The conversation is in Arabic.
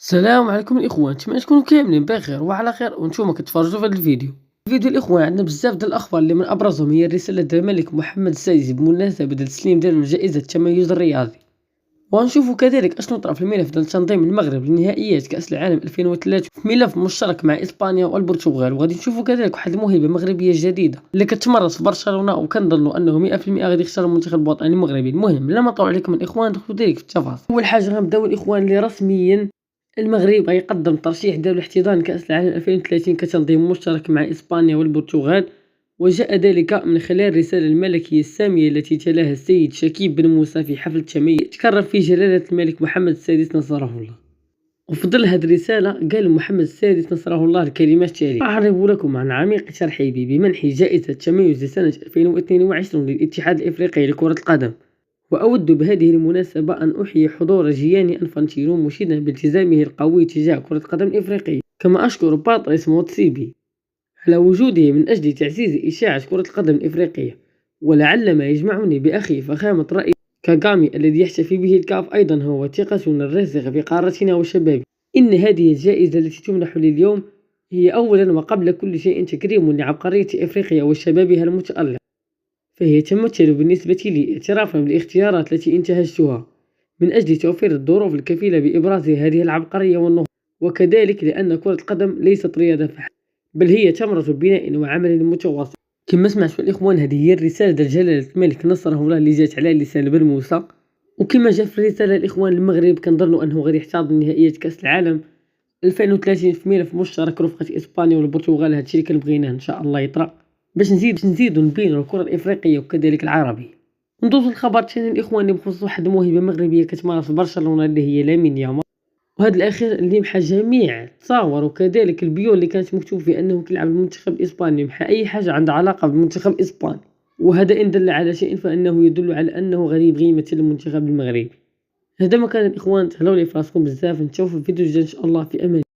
السلام عليكم الاخوان، نتمنى تكونوا كاملين بخير وعلى خير وانتم كتفرجوا في هذا الفيديو الاخوان. عندنا بزاف ديال الاخبار اللي من ابرزهم هي الرساله ديال الملك محمد السادس بمناسبه التسليم ديالو لجائزه التميز الرياضي، وغنشوفوا كذلك اشنو طرا في الملف ديال تنظيم المغرب لنهائيات كاس العالم 2003 في ملف مشترك مع اسبانيا والبرتغال. وغادي نشوفوا كذلك واحد الموهبه مغربيه جديده اللي كتمرس في برشلونه، وكنظنوا انه 100% غادي يختار المنتخب الوطني المغربي. المهم بلا ما نطول عليكم الاخوان، ندخلوا ديريكت في التفاصيل. اول حاجه غنبداو الاخوان اللي رسميا المغرب غيقدم الترشيح ديالو لاحتضان كأس العالم 2030 كتنظيم مشترك مع إسبانيا والبرتغال، وجاء ذلك من خلال الرسالة الملكية السامية التي تلاها السيد شكيب بن موسى في حفل التميز تكرم فيه جلالة الملك محمد السادس نصره الله. وفي ظل هذه الرسالة قال محمد السادس نصره الله الكلمات التالية: أعرب لكم عن عميق ترحيبي بمنح جائزة التميز لسنة 2022 للاتحاد الإفريقي لكرة القدم، وأود بهذه المناسبة أن أحيي حضور جياني أنفانتينو مشيدا بالتزامه القوي تجاه كرة القدم الإفريقية. كما أشكر باتريس موتسيبي على وجوده من أجل تعزيز إشاعة كرة القدم الإفريقية، ولعل ما يجمعني بأخي فخامة رئيس كاغامي الذي يحتفي به الكاف أيضا هو ثقتنا الراسخة في قارتنا وشبابنا. إن هذه الجائزة التي تمنح لي اليوم هي أولا وقبل كل شيء تكريم لعبقرية إفريقيا وشبابها المتألق، فهي تمثل بالنسبة لي اعترافا بالاختيارات التي انتهجتها من أجل توفير الظروف الكفيلة بإبراز هذه العبقرية والنهوض، وكذلك لأن كرة القدم ليست رياضة فحسب، بل هي ثمرة بناء وعمل متواصل. كما سمعتوا الإخوان، هذه هي الرسالة ديال جلالة الملك نصره الله اللي جات على لسان بن موسى. وكما جاء في الرسالة الإخوان، المغرب كنظنوا أنه غادي يحتضن نهائيات كأس العالم 2030 في ملف مشترك رفقة إسبانيا والبرتغال. هادشي اللي كنبغيناه إن شاء الله يطرأ باش نزيدو نبينو الكرة الإفريقية وكذلك العربية. ندوزو الخبر الثاني الإخوان اللي بخصوص واحد الموهبة مغربية كتمارس في برشلونة اللي هي لامين يامال، وهذا الأخير اللي محى جميع التصاور وكذلك البيو اللي كانت مكتوب في أنه كيلعب المنتخب الإسباني، محى أي حاجة عندها علاقة بالمنتخب الإسباني، وهذا إن دل على شيء فإنه يدل على أنه غادي يبغي يمثل المنتخب المغربي. هذا ما كان الإخوان، تهلاو لي فراسكم بزاف، نتشوفو في فيديو جديد إن شاء الله، في أمان.